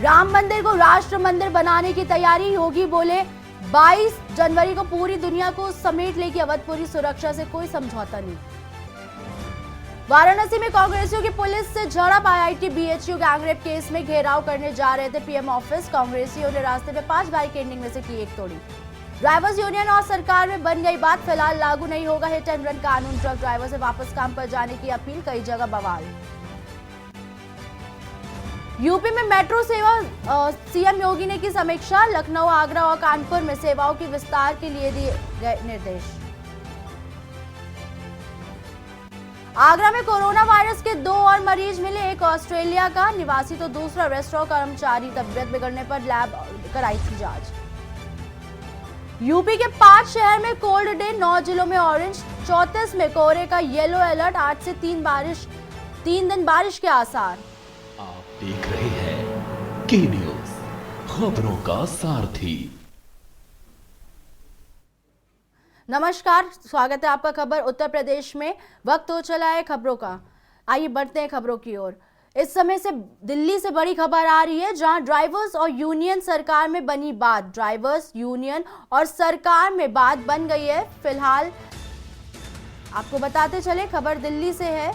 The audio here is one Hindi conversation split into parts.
राम मंदिर को राष्ट्र मंदिर बनाने की तैयारी। योगी बोले 22 जनवरी को पूरी दुनिया को समेट लेगी अवधपुरी, सुरक्षा से कोई समझौता नहीं। वाराणसी में कांग्रेसियों की पुलिस से झड़प। आईआईटी बीएचयू गैंगरेप केस में घेराव करने जा रहे थे पीएम ऑफिस। कांग्रेसियों ने रास्ते में 5 बैरिकेडिंग में से की एक तोड़ी। ड्राइवर्स यूनियन और सरकार में बन गई बात। फिलहाल लागू नहीं होगा हिट एंड रन कानून। ट्रक ड्राइवर से वापस काम पर जाने की अपील। कई जगह बवाल। यूपी में मेट्रो सेवा सीएम योगी ने की समीक्षा। लखनऊ, आगरा और कानपुर में सेवाओं के विस्तार के लिए दिए गए निर्देश। आगरा में कोरोना वायरस के 2 और मरीज मिले। एक ऑस्ट्रेलिया का निवासी तो दूसरा रेस्टोरेंट कर्मचारी। तबियत बिगड़ने पर लैब कराई थी जांच। यूपी के 5 शहर में कोल्ड डे, 9 जिलों में ऑरेंज, 34 में कोहरे का येलो अलर्ट। 8 से 3 दिन बारिश के आसार। आप देख रहे हैं के न्यूज, खबरों का सारथी। नमस्कार, स्वागत है आपका खबर उत्तर प्रदेश में। वक्त हो चला है खबरों का। आइए बढ़ते हैं खबरों की ओर। इस समय से दिल्ली से बड़ी खबर आ रही है, जहां ड्राइवर्स और यूनियन सरकार में बनी बात। ड्राइवर्स यूनियन और सरकार में बात बन गई है। फिलहाल आपको बताते चले, खबर दिल्ली से है।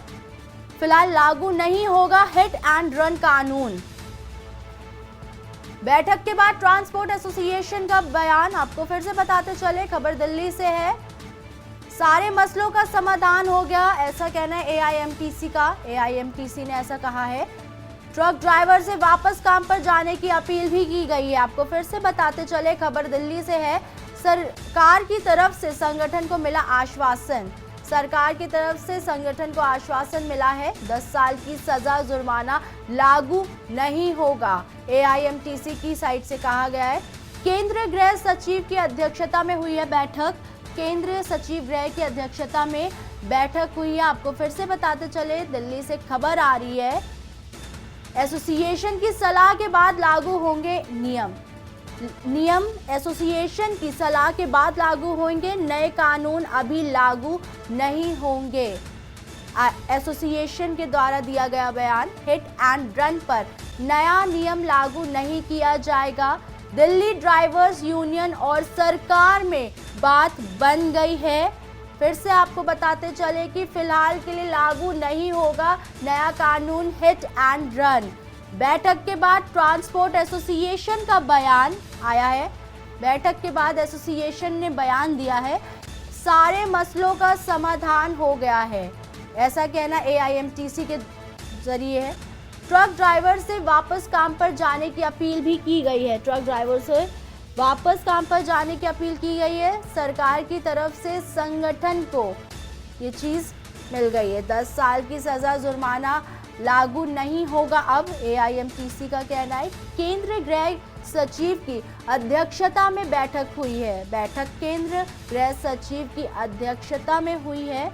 फिलहाल लागू नहीं होगा हिट एंड रन कानून। बैठक के बाद ट्रांसपोर्ट एसोसिएशन का बयान। आपको फिर से बताते चले, खबर दिल्ली से है। सारे मसलों का समाधान हो गया, ऐसा कहना है एआईएमटीसी का। एआईएमटीसी ने ऐसा कहा है। ट्रक ड्राइवर से वापस काम पर जाने की अपील भी की गई है। आपको फिर से बताते चले, खबर दिल्ली से है। सरकार की तरफ से संगठन को मिला आश्वासन। सरकार की तरफ से संगठन को आश्वासन मिला है। 10 साल की सजा, जुर्माना लागू नहीं होगा। एआईएमटीसी की साइट से कहा गया है। केंद्रीय गृह सचिव की अध्यक्षता में हुई है बैठक। केंद्रीय सचिव गृह की अध्यक्षता में बैठक हुई है। आपको फिर से बताते चले, दिल्ली से खबर आ रही है। एसोसिएशन की सलाह के बाद लागू होंगे नियम। एसोसिएशन की सलाह के बाद लागू होंगे नए कानून, अभी लागू नहीं होंगे। एसोसिएशन के द्वारा दिया गया बयान। हिट एंड रन पर नया नियम लागू नहीं किया जाएगा। दिल्ली ड्राइवर्स यूनियन और सरकार में बात बन गई है। फिर से आपको बताते चले कि फिलहाल के लिए लागू नहीं होगा नया कानून हिट एंड रन। बैठक के बाद ट्रांसपोर्ट एसोसिएशन का बयान आया है। बैठक के बाद एसोसिएशन ने बयान दिया है। सारे मसलों का समाधान हो गया है, ऐसा कहना एआईएमटीसी के जरिए है। ट्रक ड्राइवर से वापस काम पर जाने की अपील भी की गई है। ट्रक ड्राइवर से वापस काम पर जाने की अपील की गई है। सरकार की तरफ से संगठन को ये चीज मिल गई है। 10 साल की सजा, जुर्माना लागू नहीं होगा। अब एआईएमटीसी का कहना है। केंद्रीय गृह सचिव की अध्यक्षता में बैठक हुई है। बैठक केंद्रीय गृह सचिव की अध्यक्षता में हुई है।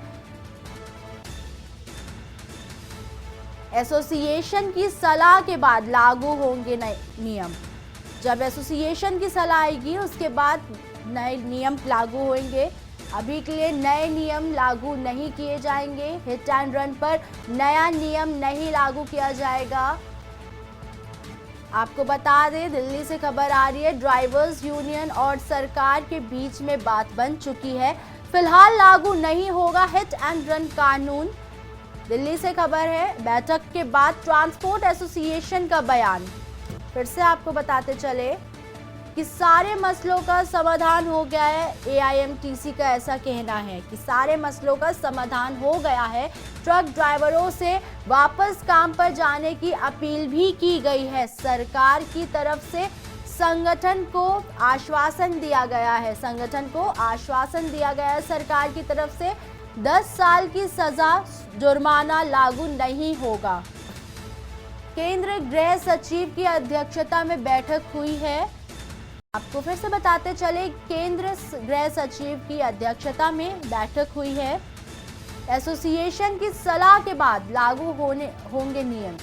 एसोसिएशन की सलाह के बाद लागू होंगे नए नियम। जब एसोसिएशन की सलाह आएगी उसके बाद नए नियम लागू होंगे। अभी के लिए नए नियम लागू नहीं किए जाएंगे। हिट एंड रन पर नया नियम नहीं लागू किया जाएगा। आपको बता दें, दिल्ली से खबर आ रही है। ड्राइवर्स यूनियन और सरकार के बीच में बात बन चुकी है। फिलहाल लागू नहीं होगा हिट एंड रन कानून। दिल्ली से खबर है। बैठक के बाद ट्रांसपोर्ट एसोसिएशन का बयान। फिर से आपको बताते चले कि सारे मसलों का समाधान हो गया है। एआईएमटीसी का ऐसा कहना है कि सारे मसलों का समाधान हो गया है। ट्रक ड्राइवरों से वापस काम पर जाने की अपील भी की गई है। सरकार की तरफ से संगठन को आश्वासन दिया गया है। संगठन को आश्वासन दिया गया है सरकार की तरफ से। 10 साल की सजा, जुर्माना लागू नहीं होगा। केंद्रीय गृह सचिव की अध्यक्षता में बैठक हुई है। आपको फिर से बताते चले, केंद्रीय गृह सचिव की अध्यक्षता में बैठक हुई है। एसोसिएशन की सलाह के बाद लागू होंगे नियम।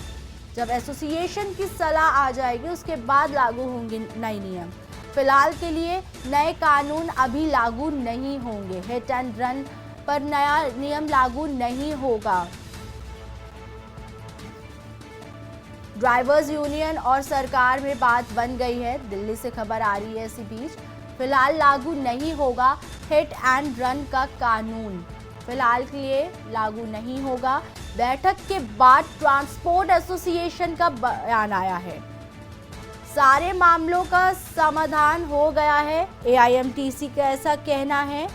जब एसोसिएशन की सलाह आ जाएगी उसके बाद लागू होंगे नए नियम। फिलहाल के लिए नए कानून अभी लागू नहीं होंगे। हिट एंड रन पर नया नियम लागू नहीं होगा। ड्राइवर्स यूनियन और सरकार में बात बन गई है। दिल्ली से खबर आ रही है इसी बीच। फिलहाल लागू नहीं होगा हिट एंड रन का कानून। फिलहाल के लिए लागू नहीं होगा। बैठक के बाद ट्रांसपोर्ट एसोसिएशन का बयान आया है। सारे मामलों का समाधान हो गया है, एआईएमटीसी का ऐसा कहना है।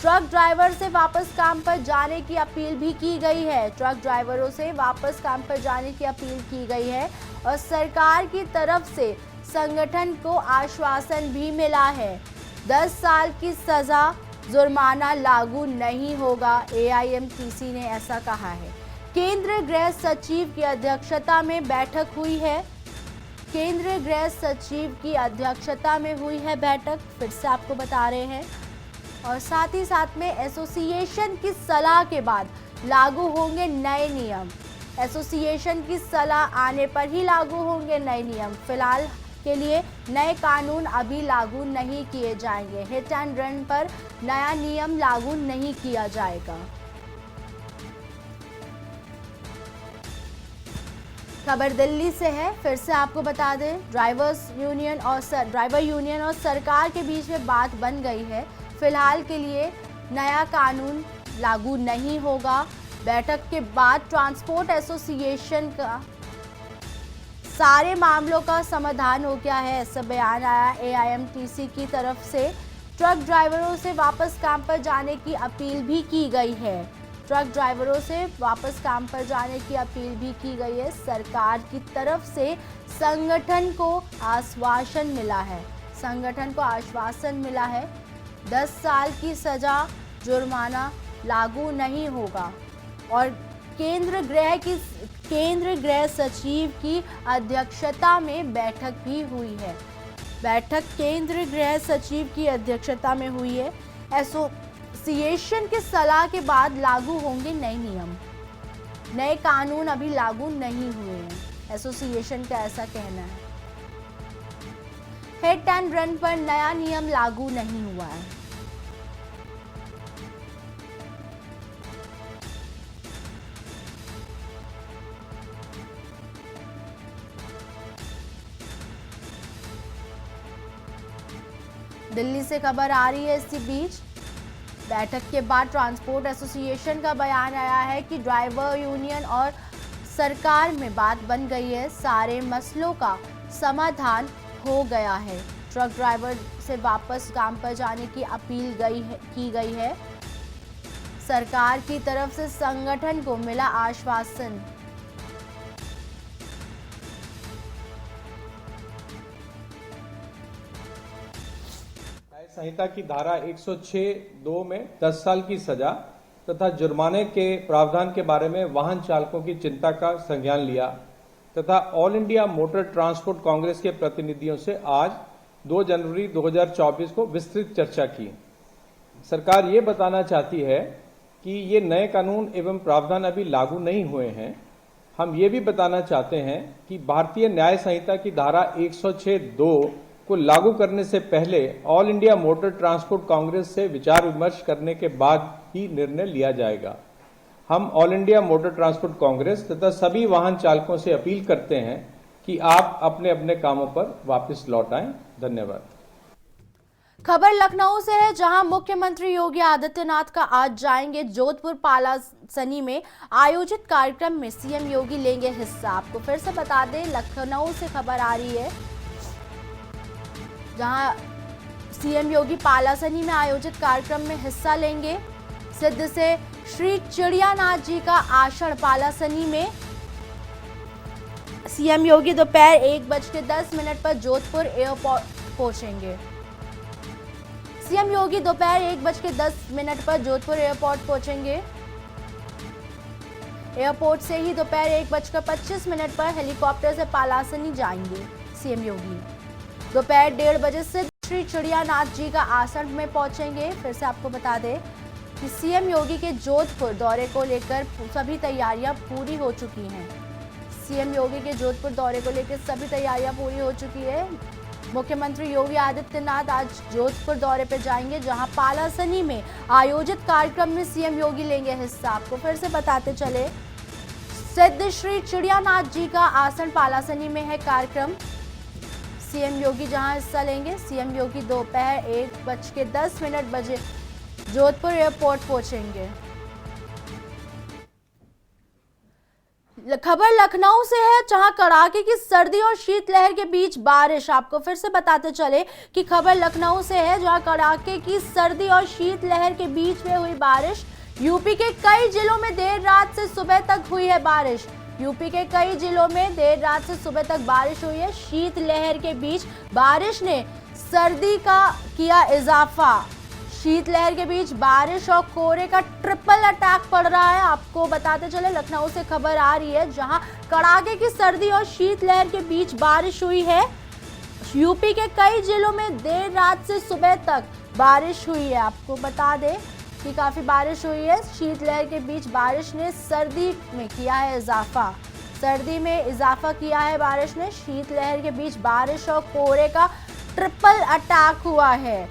ट्रक ड्राइवर से वापस काम पर जाने की अपील भी की गई है। ट्रक ड्राइवरों से वापस काम पर जाने की अपील की गई है और सरकार की तरफ से संगठन को आश्वासन भी मिला है। 10 साल की सजा, जुर्माना लागू नहीं होगा, एआईएमटीसी ने ऐसा कहा है। केंद्रीय गृह सचिव की अध्यक्षता में बैठक हुई है। केंद्रीय गृह सचिव की अध्यक्षता में हुई है बैठक, फिर से आपको बता रहे हैं। और साथ ही साथ में एसोसिएशन की सलाह के बाद लागू होंगे नए नियम। एसोसिएशन की सलाह आने पर ही लागू होंगे नए नियम। फिलहाल के लिए नए कानून अभी लागू नहीं किए जाएंगे। हिट एंड रन पर नया नियम लागू नहीं किया जाएगा। खबर दिल्ली से है, फिर से आपको बता दें। ड्राइवर यूनियन और सरकार के बीच में बात बन गई है। फिलहाल के लिए नया कानून लागू नहीं होगा। बैठक के बाद ट्रांसपोर्ट एसोसिएशन का सारे मामलों का समाधान हो गया है, ऐसा बयान आया एआईएमटीसी की तरफ से। ट्रक ड्राइवरों से वापस काम पर जाने की अपील भी की गई है। ट्रक ड्राइवरों से वापस काम पर जाने की अपील भी की गई है। सरकार की तरफ से संगठन को आश्वासन मिला है। संगठन को आश्वासन मिला है 10 साल की सजा, जुर्माना लागू नहीं होगा। और केंद्रीय गृह सचिव की अध्यक्षता में बैठक भी हुई है। बैठक केंद्रीय गृह सचिव की अध्यक्षता में हुई है। एसोसिएशन की सलाह के बाद लागू होंगे नए नियम। नए कानून अभी लागू नहीं हुए हैं, एसोसिएशन का ऐसा कहना है। हिट एंड रन पर नया नियम लागू नहीं हुआ है। दिल्ली से खबर आ रही है इसी बीच। बैठक के बाद ट्रांसपोर्ट एसोसिएशन का बयान आया है कि ड्राइवर यूनियन और सरकार में बात बन गई है। सारे मसलों का समाधान हो गया है। ट्रक ड्राइवर से वापस काम पर जाने की अपील की गई है। सरकार की तरफ से संगठन को मिला आश्वासन। संहिता की धारा 106(2) में 10 साल की सजा तथा जुर्माने के प्रावधान के बारे में वाहन चालकों की चिंता का संज्ञान लिया तथा all India motor transport Congress के प्रतिनिधियों से आज 2 जनवरी 2024 को विस्तृत चर्चा की। सरकार ये बताना चाहती है कि ये नए कानून एवं प्रावधान अभी लागू नहीं हुए हैं। हम ये भी बताना चाहते हैं कि भारतीय न्याय संहिता की धारा 106(2) को लागू करने से पहले all India motor transport Congress से विचार विमर्श करने के बाद ही निर्णय लिया जाएगा। हम all India motor transport Congress तथा सभी वाहन चालकों से अपील करते हैं कि आप अपने अपने कामों पर वापस लौट आएं। धन्यवाद। खबर लखनऊ से है, जहां मुख्यमंत्री योगी आदित्यनाथ का आज जाएंगे जोधपुर पालासनी में आयोजित कार्यक्रम में सीएम योगी लेंगे हिस्सा। आपको फिर से बता दें, लखनऊ से खबर आ रही है, जहां सीएम योगी पालासनी में आयोजित कार्यक्रम में हिस्सा लेंगे। सिद्ध से श्री चिड़ियानाथ जी का आसन पालासनी में सीएम योगी दोपहर 1:10 पर जोधपुर एयरपोर्ट पहुंचेंगे। सीएम योगी दोपहर 1:10 पर जोधपुर एयरपोर्ट पहुंचेंगे। एयरपोर्ट से ही दोपहर 1:25 पर हेलीकॉप्टर से पालासनी जाएंगे सीएम योगी। दोपहर 1:30 बजे से श्री चिड़ियानाथ जी का आसन में पहुंचेंगे। फिर से आपको बता दें कि सीएम योगी के जोधपुर दौरे को लेकर सभी तैयारियां पूरी हो चुकी हैं। सीएम योगी के जोधपुर दौरे को लेकर सभी तैयारियां पूरी हो चुकी है। मुख्यमंत्री योगी आदित्यनाथ आज जोधपुर दौरे पर जाएंगे, जहां पालासनी में आयोजित कार्यक्रम में सीएम योगी लेंगे हिस्सा। आपको फिर से बताते चले, सिद्ध श्री चिड़ियानाथ जी का आसन पालासनी में है कार्यक्रम। सीएम योगी जहां हिस्सा लेंगे। सीएम योगी दोपहर 1:10 बजे जोधपुर एयरपोर्ट पहुंचेंगे। खबर लखनऊ से है, जहां कड़ाके की सर्दी और शीतलहर के बीच बारिश। आपको फिर से बताते चले कि खबर लखनऊ से है, जहां कड़ाके की सर्दी और शीतलहर के बीच में हुई बारिश। यूपी के कई जिलों में देर रात से सुबह तक हुई है बारिश। यूपी के कई जिलों में देर रात से सुबह तक बारिश हुई है। शीतलहर के बीच बारिश ने सर्दी का किया इजाफा। शीतलहर के बीच बारिश और कोहरे का ट्रिपल अटैक पड़ रहा है। आपको बताते चले लखनऊ से खबर आ रही है, जहां कड़ाके की सर्दी और शीतलहर के बीच बारिश हुई है। यूपी के कई जिलों में देर रात से सुबह तक बारिश हुई है। आपको बता दें कि काफी बारिश हुई है। शीतलहर के बीच बारिश ने सर्दी में किया है इजाफा। सर्दी में इजाफा किया है बारिश ने। शीतलहर के बीच बारिश और कोहरे का ट्रिपल अटैक हुआ है।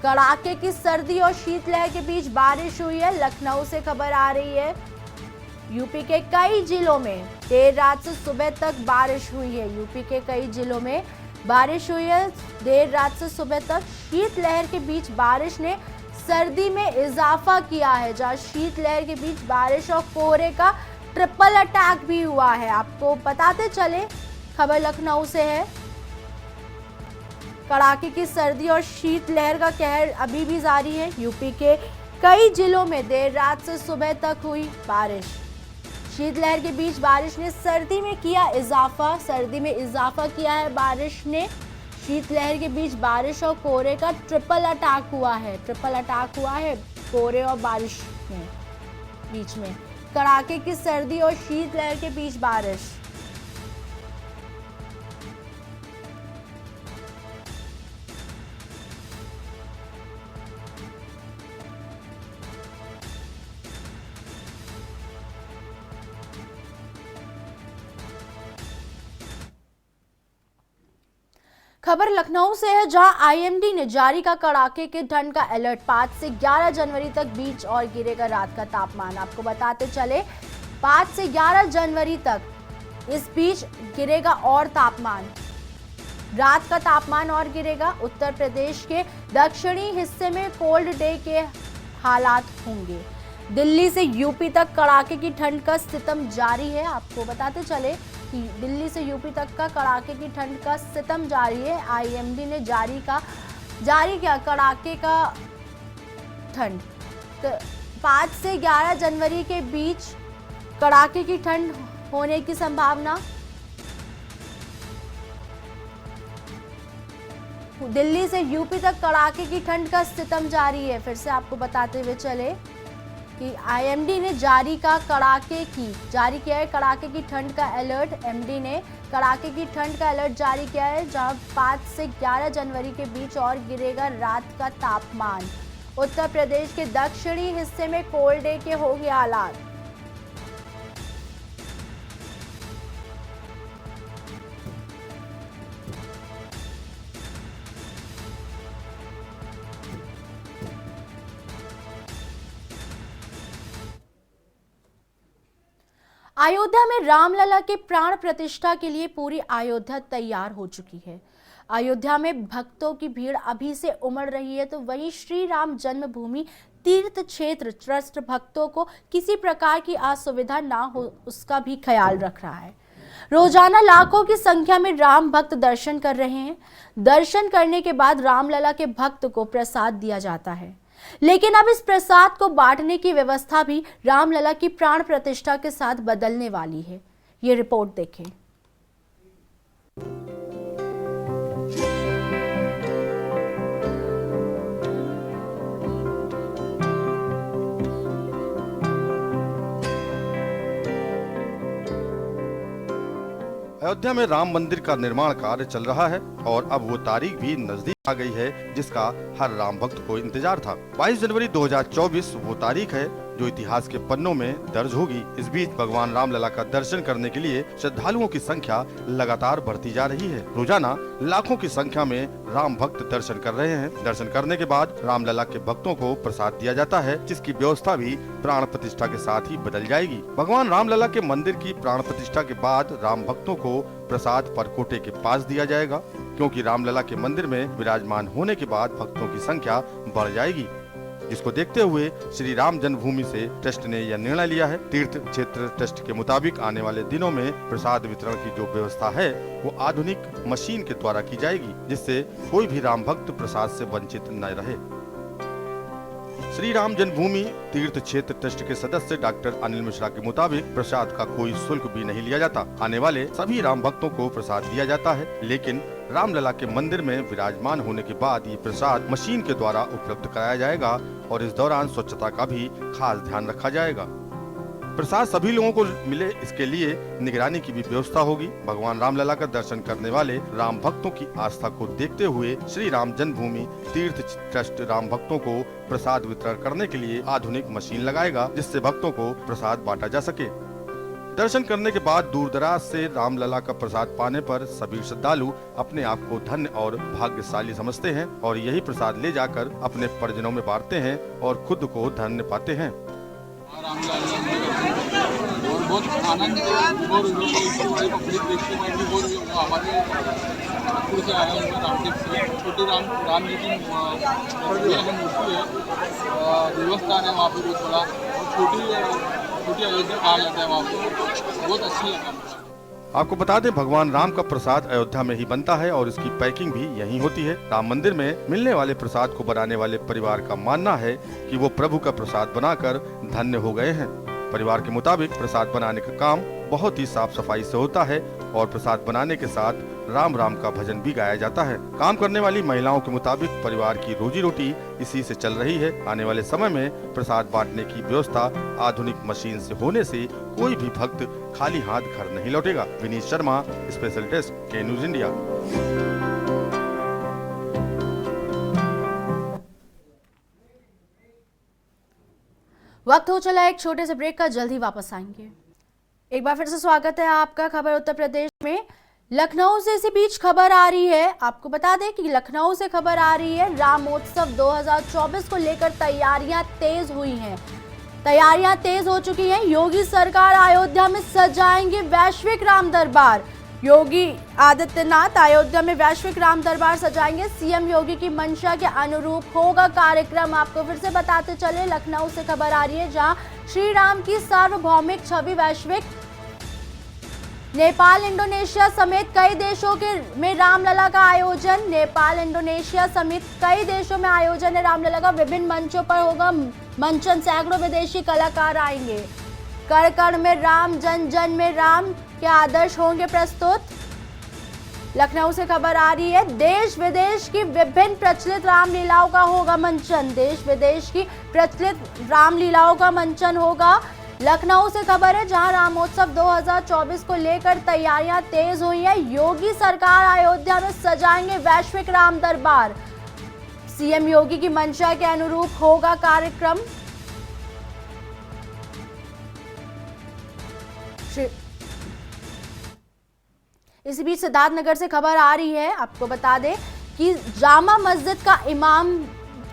कड़ाके की सर्दी और शीतलहर के बीच बारिश हुई है। लखनऊ से खबर आ रही है, यूपी के कई जिलों में देर रात से सुबह तक बारिश हुई है। यूपी के कई जिलों में बारिश हुई है देर रात से सुबह तक। शीतलहर के बीच बारिश ने सर्दी में इजाफा किया है, जहां शीतलहर के बीच बारिश और कोहरे का ट्रिपल अटैक भी हुआ है। आपको बताते चले खबर लखनऊ से है, कड़ाके की सर्दी और शीतलहर का कहर अभी भी जारी है। यूपी के कई जिलों में देर रात से सुबह तक हुई बारिश। शीतलहर के बीच बारिश ने सर्दी में किया इजाफा। सर्दी में इजाफा किया है बारिश ने। शीतलहर के बीच बारिश और कोहरे का ट्रिपल अटैक हुआ है। ट्रिपल अटैक हुआ है कोहरे और बारिश में बीच में। कड़ाके की सर्दी और शीतलहर के बीच बारिश। खबर लखनऊ से है, जहां आईएमडी ने जारी का कड़ाके के ठंड का अलर्ट। 5 से 11 जनवरी तक बीच और गिरेगा रात का तापमान। आपको बताते चले 5 से 11 जनवरी तक इस बीच गिरेगा और तापमान। रात का तापमान और गिरेगा। उत्तर प्रदेश के दक्षिणी हिस्से में कोल्ड डे के हालात होंगे। दिल्ली से यूपी तक कड़ाके की ठंड का सितम जारी है। आपको बताते चले कि दिल्ली से यूपी तक का कड़ाके की ठंड का सितम जारी है। आईएमडी ने जारी किया कड़ाके का ठंड। तो 5 से 11 जनवरी के बीच कड़ाके की ठंड होने की संभावना। दिल्ली से यूपी तक कड़ाके की ठंड का सितम जारी है। फिर से आपको बताते हुए चले कि आईएमडी ने जारी किया है कड़ाके की ठंड का अलर्ट। एमडी ने कड़ाके की ठंड का अलर्ट जारी किया है, जहां 5 से 11 जनवरी के बीच और गिरेगा रात का तापमान। उत्तर प्रदेश के दक्षिणी हिस्से में कोल्ड डे के होंगे हालात। अयोध्या में रामलला के प्राण प्रतिष्ठा के लिए पूरी अयोध्या तैयार हो चुकी है। अयोध्या में भक्तों की भीड़ अभी से उमड़ रही है, तो वहीं श्री राम जन्मभूमि तीर्थ क्षेत्र ट्रस्ट भक्तों को किसी प्रकार की असुविधा ना हो उसका भी ख्याल रख रहा है। रोजाना लाखों की संख्या में राम भक्त दर्शन कर रहे हैं। दर्शन करने के बाद रामलला के भक्त को प्रसाद दिया जाता है, लेकिन अब इस प्रसाद को बांटने की व्यवस्था भी रामलला की प्राण प्रतिष्ठा के साथ बदलने वाली है। ये रिपोर्ट देखें। अयोध्या में राम मंदिर का निर्माण कार्य चल रहा है और अब वो तारीख भी नजदीक आ गई है जिसका हर राम भक्त को इंतजार था। 22 जनवरी 2024 वो तारीख है जो इतिहास के पन्नों में दर्ज होगी। इस बीच भगवान रामलला का दर्शन करने के लिए श्रद्धालुओं की संख्या लगातार बढ़ती जा रही है। रोजाना लाखों की संख्या में राम भक्त दर्शन कर रहे हैं। दर्शन करने के बाद रामलला के भक्तों को प्रसाद दिया जाता है, जिसकी व्यवस्था भी प्राण प्रतिष्ठा के साथ ही बदल जाएगी। भगवान रामलला के मंदिर की प्राण प्रतिष्ठा के बाद राम भक्तों को प्रसाद परकोटे के पास दिया जाएगा, क्योंकि रामलला के मंदिर में विराजमान होने के बाद भक्तों की संख्या बढ़ जाएगी, जिसको देखते हुए श्री राम जन्मभूमि से ट्रस्ट ने यह निर्णय लिया है। तीर्थ क्षेत्र ट्रस्ट के मुताबिक आने वाले दिनों में प्रसाद वितरण की जो व्यवस्था है वो आधुनिक मशीन के द्वारा की जाएगी, जिससे कोई भी राम भक्त प्रसाद से वंचित न रहे। श्री राम जन्मभूमि तीर्थ क्षेत्र ट्रस्ट के सदस्य डॉक्टर अनिल मिश्रा के मुताबिक प्रसाद का कोई शुल्क भी नहीं लिया जाता। आने वाले सभी राम भक्तों को प्रसाद दिया जाता है, लेकिन रामलला के मंदिर में विराजमान होने के बाद ये प्रसाद मशीन के द्वारा उपलब्ध कराया जाएगा और इस दौरान स्वच्छता का भी खास ध्यान रखा जाएगा। प्रसाद सभी लोगों को मिले, इसके लिए निगरानी की भी व्यवस्था होगी। भगवान रामलला का दर्शन करने वाले राम भक्तों की आस्था को देखते हुए श्री राम जन्मभूमि तीर्थ ट्रस्ट राम भक्तों को प्रसाद वितरण करने के लिए आधुनिक मशीन लगाएगा, जिससे भक्तों को प्रसाद बांटा जा सके। दर्शन करने के बाद दूर दराज से रामलला का प्रसाद पाने पर सभी श्रद्धालु अपने आप को धन्य और भाग्यशाली समझते हैं और यही प्रसाद ले जाकर अपने परिजनों में बांटते हैं और खुद को धन्य पाते हैं। और बहुत आनंद और पब्लिक देखते हैं कि बहुत हमारे नागपुर से आए हैं, रामटेक से छोटे राम जी की मूर्ति है, देवस्थान है वहाँ पर बहुत बड़ा और छोटी अयोध्या कहा जाता है वहाँ पर, बहुत अच्छी लगा। आपको बता दें, भगवान राम का प्रसाद अयोध्या में ही बनता है और इसकी पैकिंग भी यहीं होती है। राम मंदिर में मिलने वाले प्रसाद को बनाने वाले परिवार का मानना है कि वो प्रभु का प्रसाद बनाकर धन्य हो गए हैं। परिवार के मुताबिक प्रसाद बनाने का काम बहुत ही साफ सफाई से होता है और प्रसाद बनाने के साथ राम राम का भजन भी गाया जाता है। काम करने वाली महिलाओं के मुताबिक परिवार की रोजी रोटी इसी से चल रही है। आने वाले समय में प्रसाद बांटने की व्यवस्था आधुनिक मशीन से होने से कोई भी भक्त खाली हाथ घर नहीं लौटेगा। विनीत शर्मा, स्पेशल डेस्क, के न्यूज इंडिया। वक्त हो चला एक छोटे से ब्रेक का, जल्द ही वापस आएंगे। एक बार फिर से स्वागत है आपका। खबर उत्तर प्रदेश में लखनऊ से इसी बीच खबर आ रही है। आपको बता दें कि लखनऊ से खबर आ रही है, रामोत्सव 2024 को लेकर तैयारियां तेज हुई हैं। तैयारियां तेज हो चुकी हैं। योगी सरकार अयोध्या में सजाएंगे वैश्विक राम दरबार। योगी आदित्यनाथ अयोध्या में वैश्विक राम दरबार सजाएंगे। सीएम योगी की मंशा के अनुरूप होगा कार्यक्रम। आपको फिर से बताते चले, लखनऊ से खबर आ रही है, जहां श्री राम की सार्वभौमिक छवि वैश्विक। नेपाल, इंडोनेशिया समेत कई देशों में रामलला का आयोजन। नेपाल, इंडोनेशिया समेत कई देशों में आयोजन है रामलला का। विभिन्न मंचों पर होगा मंचन। सैकड़ों विदेशी कलाकार आएंगे। कण कण में राम, जन जन में राम के आदर्श होंगे प्रस्तुत। लखनऊ से खबर आ रही है, देश विदेश की विभिन्न प्रचलित रामलीलाओं का होगा मंचन। देश विदेश की प्रचलित रामलीलाओं का मंचन होगा। लखनऊ से खबर है, जहां रामोत्सव 2024 को लेकर तैयारियां तेज हुई हैं। योगी सरकार अयोध्या में सजाएंगे वैश्विक राम दरबार। सीएम योगी की मंशा के अनुरूप होगा कार्यक्रम। इसी बीच सिद्धार्थनगर से खबर आ रही है। आपको बता दें कि जामा मस्जिद का इमाम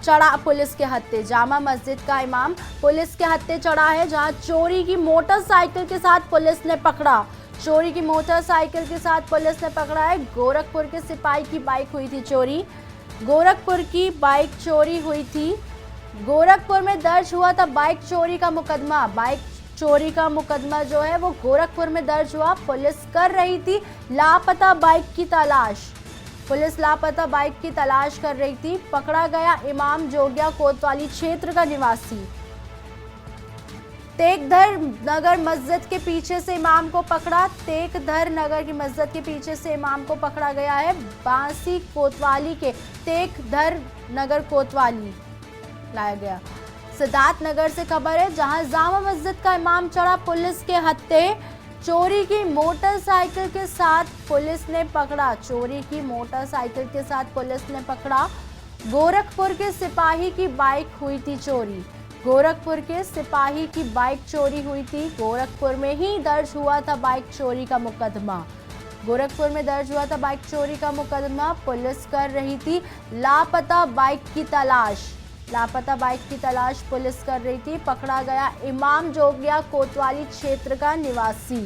चढ़ा पुलिस के हत्थे। जामा मस्जिद का इमाम पुलिस के हत्थे चढ़ा है, जहां चोरी की मोटरसाइकिल के साथ पुलिस ने पकड़ा। चोरी की मोटरसाइकिल के साथ पुलिस ने पकड़ा है। गोरखपुर के सिपाही की बाइक हुई थी चोरी। गोरखपुर की बाइक चोरी हुई थी। गोरखपुर में दर्ज हुआ था बाइक चोरी का मुकदमा। बाइक चोरी का मुकदमा जो है वो गोरखपुर में दर्ज हुआ। पुलिस कर रही थी लापता बाइक की तलाश। पुलिस लापता बाइक की तलाश कर रही थी। पकड़ा गया इमाम जोगिया कोतवाली क्षेत्र का निवासी। तेगधर नगर मस्जिद के पीछे से इमाम को पकड़ा। तेगधर नगर की मस्जिद के पीछे से इमाम को पकड़ा गया है। बांसी कोतवाली के तेगधर नगर कोतवाली लाया गया। सिद्धार्थनगर से खबर है, जहां जामा मस्जिद का इमाम चढ़ा पुलिस के हत्थे। चोरी की मोटरसाइकिल के साथ पुलिस ने पकड़ा। चोरी की मोटरसाइकिल के साथ पुलिस ने पकड़ा। गोरखपुर के सिपाही की बाइक हुई थी चोरी। गोरखपुर के सिपाही की बाइक चोरी हुई थी। गोरखपुर में ही दर्ज हुआ था बाइक चोरी का मुकदमा। गोरखपुर में दर्ज हुआ था बाइक चोरी का मुकदमा। पुलिस कर रही थी लापता बाइक की तलाश। लापता बाइक की तलाश पुलिस कर रही थी। पकड़ा गया इमाम जोगिया कोतवाली क्षेत्र का निवासी।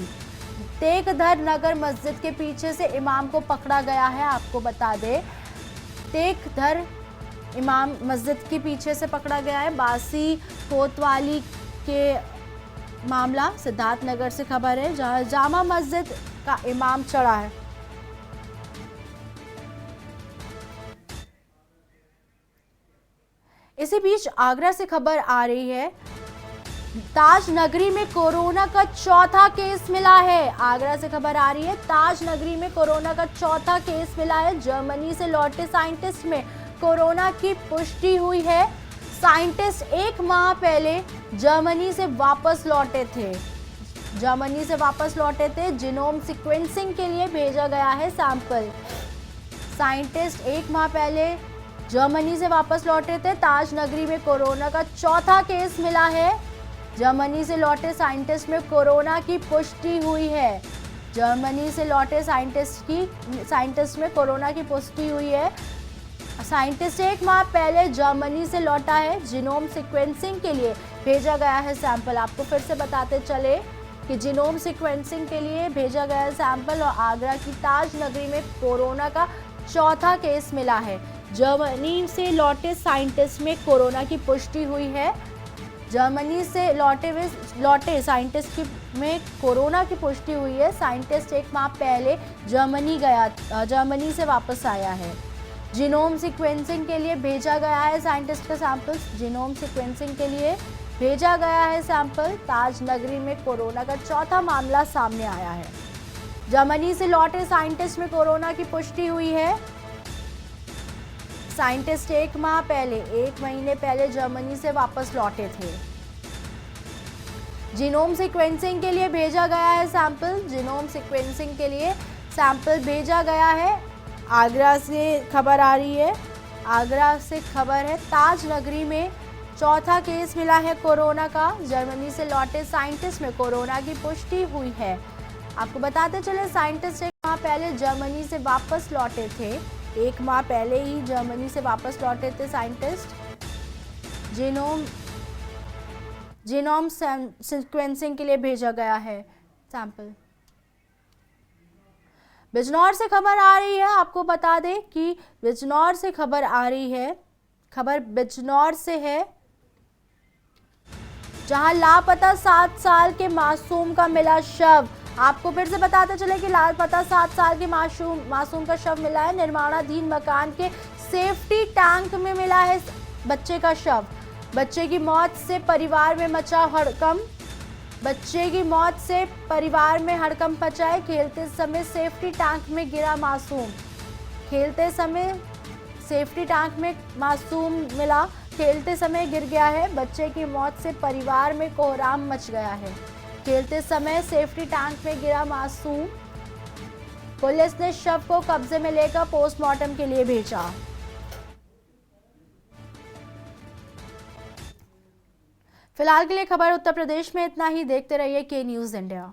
तेगधर नगर मस्जिद के पीछे से इमाम को पकड़ा गया है। आपको बता दें, तेगधर इमाम मस्जिद के पीछे से पकड़ा गया है। बासी कोतवाली के मामला सिद्धार्थनगर से खबर है, जहां जामा मस्जिद का इमाम चढ़ा है। इसी बीच आगरा से खबर आ रही है, ताज नगरी में कोरोना का चौथा केस मिला है। आगरा से खबर आ रही है, ताज नगरी में कोरोना का चौथा केस मिला है। जर्मनी से लौटे साइंटिस्ट में कोरोना की पुष्टि हुई है। साइंटिस्ट 1 माह पहले जर्मनी से वापस लौटे थे। जीनोम सीक्वेंसिंग के लिए भेजा गया है सैंपल। साइंटिस्ट 1 माह पहले जर्मनी से वापस लौटे थे। ताज नगरी में कोरोना का चौथा केस मिला है। जर्मनी से लौटे साइंटिस्ट में कोरोना की पुष्टि हुई है। जर्मनी से लौटे साइंटिस्ट में कोरोना की पुष्टि हुई है। साइंटिस्ट 1 माह पहले जर्मनी से लौटा है। जीनोम सीक्वेंसिंग के लिए भेजा गया है सैंपल। आपको फिर से बताते चले कि जीनोम सीक्वेंसिंग के लिए भेजा गया है सैंपल। और आगरा की ताज नगरी में कोरोना का चौथा केस मिला है। जर्मनी से लौटे साइंटिस्ट में कोरोना की पुष्टि हुई है। जर्मनी से लौटे साइंटिस्ट में कोरोना की पुष्टि हुई है। साइंटिस्ट 1 माह पहले जर्मनी से वापस आया है। जीनोम सीक्वेंसिंग के लिए भेजा गया है साइंटिस्ट का सैंपल। जीनोम सीक्वेंसिंग के लिए भेजा गया है सैंपल। ताज नगरी में कोरोना का चौथा मामला सामने आया है। जर्मनी से लौटे साइंटिस्ट में कोरोना की पुष्टि हुई है। साइंटिस्ट 1 महीने पहले जर्मनी से वापस लौटे थे। जीनोम सीक्वेंसिंग के लिए भेजा गया है सैंपल। जीनोम सीक्वेंसिंग के लिए सैंपल भेजा गया है। आगरा से खबर आ रही है, आगरा से खबर है, ताज नगरी में चौथा केस मिला है कोरोना का। जर्मनी से लौटे साइंटिस्ट में कोरोना की पुष्टि हुई है। आपको बताते चले, साइंटिस्ट 1 माह पहले जर्मनी से वापस लौटे थे। 1 माह पहले ही जर्मनी से वापस लौटे थे साइंटिस्ट। जीनोम सीक्वेंसिंग के लिए भेजा गया है सैंपल। बिजनौर से खबर आ रही है, आपको बता दें कि बिजनौर से खबर आ रही है, खबर बिजनौर से है, जहां लापता 7 साल के मासूम का मिला शव। आपको फिर से बताते चले कि लापता 7 साल के मासूम का शव मिला है। निर्माणाधीन मकान के सेफ्टी टैंक में मिला है बच्चे का शव। बच्चे की मौत से परिवार में मचा हड़कंप। बच्चे की मौत से परिवार में हड़कंप मचा है। खेलते समय सेफ्टी टैंक में गिरा मासूम। खेलते समय सेफ्टी टैंक में मासूम मिला, खेलते समय गिर गया है। बच्चे की मौत से परिवार में कोहराम मच गया है। खेलते समय सेफ्टी टैंक में गिरा मासूम। पुलिस ने शव को कब्जे में लेकर पोस्टमार्टम के लिए भेजा। फिलहाल के लिए खबर उत्तर प्रदेश में इतना ही। देखते रहिए के न्यूज़ इंडिया।